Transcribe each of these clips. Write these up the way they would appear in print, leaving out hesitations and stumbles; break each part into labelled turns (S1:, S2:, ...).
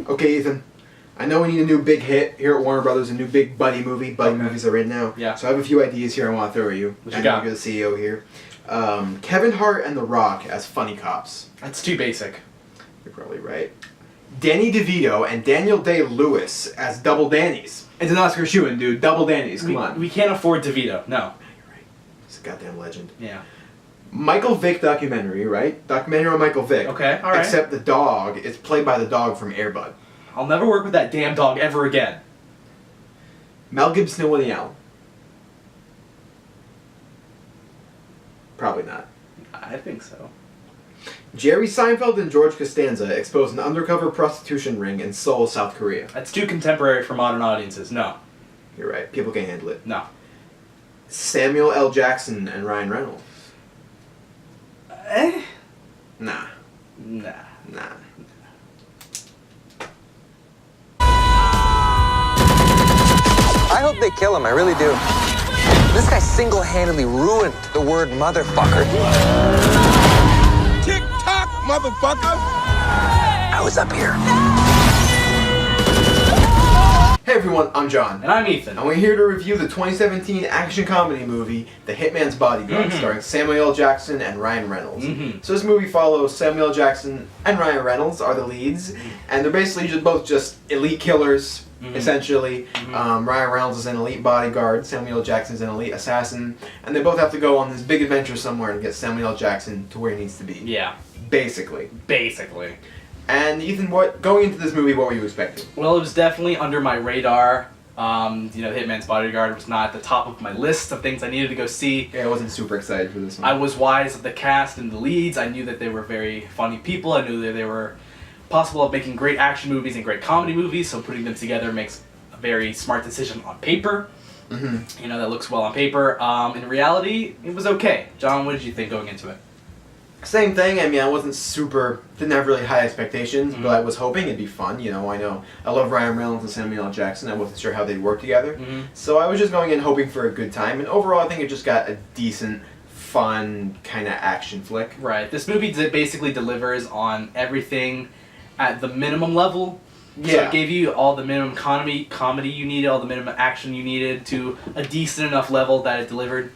S1: Okay, Ethan. I know we need a new big hit here at Warner Brothers, a new big buddy movie. Buddy movies are in now.
S2: Yeah.
S1: So I have a few ideas here I want to throw at you.
S2: What you got?
S1: You're the CEO here. Kevin Hart and The Rock as funny cops.
S2: That's too basic.
S1: You're probably right. Danny DeVito and Daniel Day-Lewis as Double Dannies. It's an Oscar shoo-in, dude. Double Dannies. Come on.
S2: We can't afford DeVito. No.
S1: You're right. He's a goddamn legend.
S2: Yeah.
S1: Michael Vick documentary, right? Documentary on Michael Vick.
S2: Okay, alright.
S1: Except the dog is played by the dog from Air Bud.
S2: I'll never work with that damn dog ever again.
S1: Mel Gibson and Woody Allen. Probably not.
S2: I think so.
S1: Jerry Seinfeld and George Costanza expose an undercover prostitution ring in Seoul, South Korea.
S2: That's too contemporary for modern audiences. No.
S1: You're right. People can't handle it.
S2: No.
S1: Samuel L. Jackson and Ryan Reynolds.
S2: Eh?
S1: Nah.
S2: Nah.
S1: Nah.
S3: I hope they kill him, I really do. This guy single-handedly ruined the word motherfucker.
S4: Tick-tock, motherfucker!
S3: I was up here.
S1: Hey everyone, I'm John.
S2: And I'm Ethan.
S1: And we're here to review the 2017 action comedy movie, The Hitman's Bodyguard, starring Samuel L. Jackson and Ryan Reynolds. So this movie follows Samuel L. Jackson and Ryan Reynolds are the leads, and they're basically both elite killers, essentially. Ryan Reynolds is an elite bodyguard, Samuel L. Jackson is an elite assassin, and they both have to go on this big adventure somewhere to get Samuel L. Jackson to where he needs to be.
S2: Yeah.
S1: Basically.
S2: Basically.
S1: And Ethan, going into this movie, what were you expecting?
S2: Well, it was definitely under my radar. Hitman's Bodyguard was not at the top of my list of things I needed to go see.
S1: Yeah, I wasn't super excited for this one.
S2: I was wise of the cast and the leads. I knew that they were very funny people. I knew that they were possible of making great action movies and great comedy movies, so putting them together makes a very smart decision on paper. That looks well on paper. In reality, it was okay. John, what did you think going into it?
S1: Same thing. I mean, I didn't have really high expectations, but I was hoping it'd be fun. I love Ryan Reynolds and Samuel L. Jackson. I wasn't sure how they'd work together. So I was just going in hoping for a good time, and overall I think it just got a decent, fun kind of action flick.
S2: Right. This movie basically delivers on everything at the minimum level.
S1: Yeah.
S2: So it gave you all the minimum comedy you needed, all the minimum action you needed to a decent enough level that it delivered.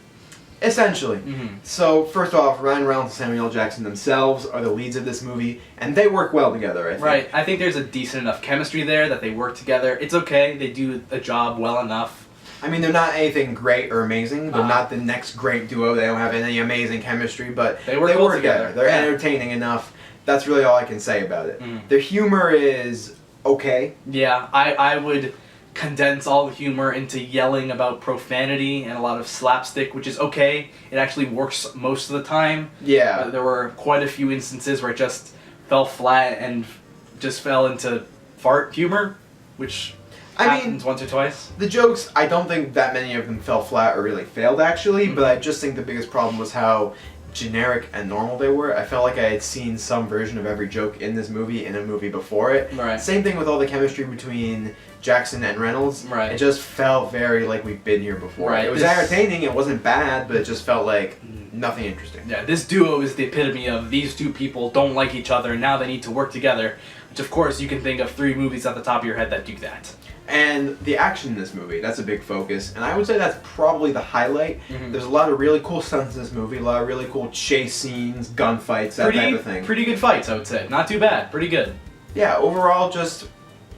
S1: Essentially. So, first off, Ryan Reynolds and Samuel L. Jackson themselves are the leads of this movie, and they work well together, I think.
S2: Right. I think there's a decent enough chemistry there that they work together. It's okay. They do a job well enough.
S1: I mean, they're not anything great or amazing. They're not the next great duo. They don't have any amazing chemistry, but
S2: they work well together.
S1: They're entertaining enough. That's really all I can say about it. Their humor is okay.
S2: Yeah, I would condense all the humor into yelling about profanity and a lot of slapstick, which is okay. It actually works most of the time.
S1: Yeah.
S2: There were quite a few instances where it just fell flat and just fell into fart humor, which happens once or twice.
S1: The jokes, I don't think that many of them fell flat or really failed, actually, but I just think the biggest problem was how generic and normal they were. I felt like I had seen some version of every joke in this movie in a movie before it.
S2: Right.
S1: Same thing with all the chemistry between Jackson and Reynolds.
S2: Right.
S1: It just felt very like we've been here before.
S2: Right.
S1: It was entertaining, it wasn't bad, but it just felt like nothing interesting.
S2: Yeah, this duo is the epitome of these two people don't like each other and now they need to work together, which of course you can think of 3 movies at the top of your head that do that.
S1: And the action in this movie, that's a big focus. And I would say that's probably the highlight. There's a lot of really cool stunts in this movie, a lot of really cool chase scenes, gunfights, that type of thing.
S2: Pretty good fights, I would say. Not too bad. Pretty good.
S1: Yeah, overall just,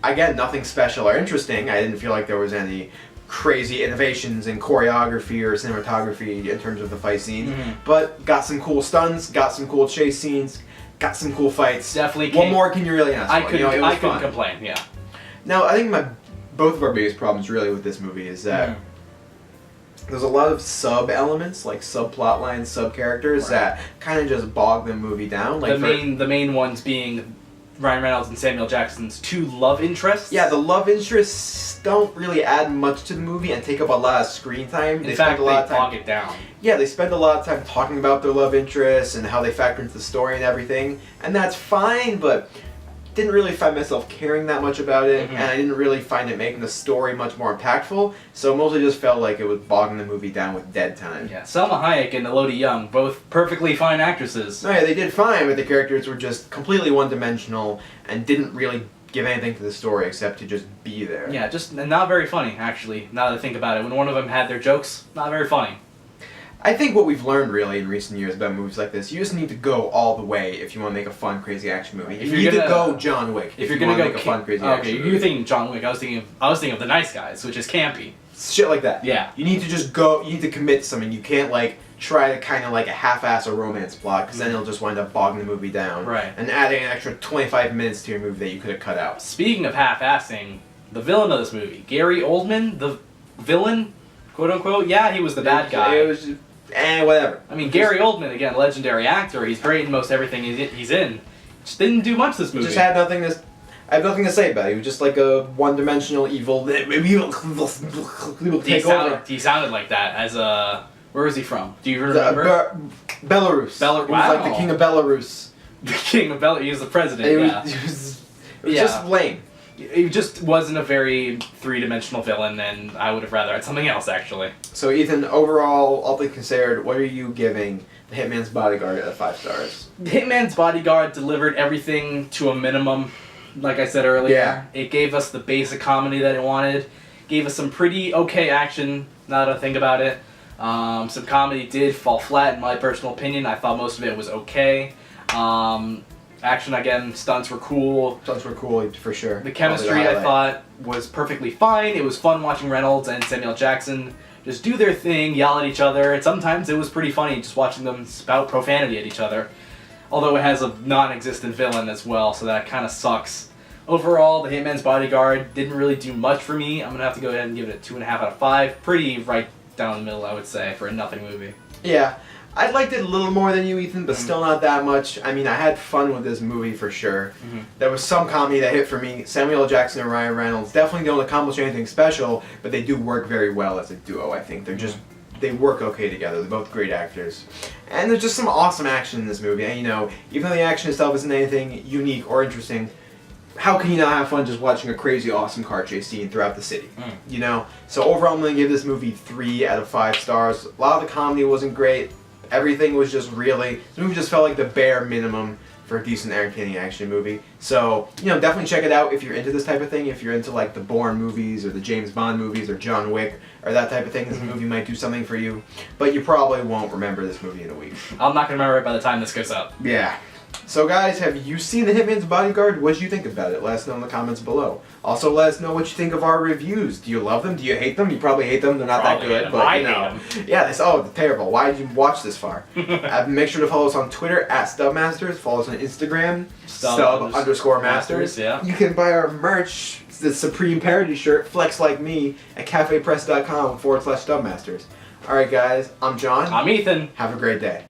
S1: again, nothing special or interesting. I didn't feel like there was any crazy innovations in choreography or cinematography in terms of the fight scene. But got some cool stunts, got some cool chase scenes, got some cool fights.
S2: Definitely.
S1: What more can you really ask for?
S2: I couldn't complain, yeah.
S1: Now, I think both of our biggest problems really with this movie is that there's a lot of sub-elements, like subplot lines, sub-characters that kind of just bog the movie down. Like
S2: the main ones being Ryan Reynolds and Samuel Jackson's 2 love interests.
S1: Yeah, the love interests don't really add much to the movie and take up a lot of screen time.
S2: In fact, they bog it down.
S1: Yeah, they spend a lot of time talking about their love interests and how they factor into the story and everything, and that's fine, but didn't really find myself caring that much about it, and I didn't really find it making the story much more impactful, so it mostly just felt like it was bogging the movie down with dead time.
S2: Yeah, Selma Hayek and Elodie Young, both perfectly fine actresses.
S1: No, yeah, they did fine, but the characters were just completely one-dimensional and didn't really give anything to the story except to just be there.
S2: Yeah, just not very funny, actually, now that I think about it. When one of them had their jokes, not very funny.
S1: I think what we've learned really in recent years about movies like this, you just need to go all the way if you want to make a fun, crazy action movie. You need to go John Wick
S2: if you're
S1: you
S2: gonna
S1: want to
S2: go
S1: make a fun, crazy action movie.
S2: You're thinking John Wick. I was thinking of The Nice Guys, which is campy.
S1: Shit like that.
S2: Yeah.
S1: You need to just go, you need to commit to something. You can't like try to kind of like a half-ass a romance plot, because then it'll just wind up bogging the movie down.
S2: Right.
S1: And adding an extra 25 minutes to your movie that you could have cut out.
S2: Speaking of half-assing, the villain of this movie, Gary Oldman, the villain, quote unquote, yeah, he was the bad guy.
S1: It was just, whatever.
S2: I mean, Gary Oldman, again, legendary actor. He's great in most everything he's in. Just didn't do much this movie.
S1: Just had nothing to. I have nothing to say about it. He was just like a one-dimensional evil.
S2: He sounded like that as a. Where was he from? Do you remember?
S1: Belarus. He was like the king of Belarus.
S2: The king of Belarus. He was the president.
S1: It
S2: was
S1: yeah. Just lame.
S2: He just wasn't a very three-dimensional villain, and I would have rather had something else, actually.
S1: So, Ethan, overall, all things considered, what are you giving The Hitman's Bodyguard out of 5 stars?
S2: The Hitman's Bodyguard delivered everything to a minimum, like I said earlier.
S1: Yeah.
S2: It gave us the basic comedy that it wanted. Gave us some pretty okay action, now that I think about it. Some comedy did fall flat, in my personal opinion. I thought most of it was okay. Action, again, stunts were cool.
S1: Stunts were cool, for sure.
S2: The chemistry, I thought, was perfectly fine. It was fun watching Reynolds and Samuel Jackson just do their thing, yell at each other, and sometimes it was pretty funny just watching them spout profanity at each other. Although it has a non-existent villain as well, so that kind of sucks. Overall, The Hitman's Bodyguard didn't really do much for me. I'm going to have to go ahead and give it a 2.5 out of 5. Pretty right down the middle, I would say, for a nothing movie.
S1: Yeah. I liked it a little more than you, Ethan, but still not that much. I mean, I had fun with this movie for sure. There was some comedy that hit for me. Samuel L. Jackson and Ryan Reynolds definitely don't accomplish anything special, but they do work very well as a duo, I think. They're just, they work okay together. They're both great actors. And there's just some awesome action in this movie. And, you know, even though the action itself isn't anything unique or interesting, how can you not have fun just watching a crazy, awesome car chase scene throughout the city? You know? So overall, I'm going to give this movie 3 out of 5 stars. A lot of the comedy wasn't great. Everything was just really, this movie just felt like the bare minimum for a decent entertaining action movie. So, you know, definitely check it out if you're into this type of thing. If you're into like the Bourne movies or the James Bond movies or John Wick or that type of thing, this movie might do something for you. But you probably won't remember this movie in a week.
S2: I'm not going to remember it by the time this goes up.
S1: Yeah. So guys, have you seen The Hitman's Bodyguard? What did you think about it? Let us know in the comments below. Also, let us know what you think of our reviews. Do you love them? Do you hate them? You probably hate them. They're not that good. But you know, yeah, they're terrible. Why did you watch this far? Make sure to follow us on Twitter @StubMasters. Follow us on Instagram @Stub_Masters.
S2: Yeah.
S1: You can buy our merch, the Supreme Parody shirt, Flex Like Me, at cafepress.com /StubMasters. All right, guys. I'm John.
S2: I'm Ethan.
S1: Have a great day.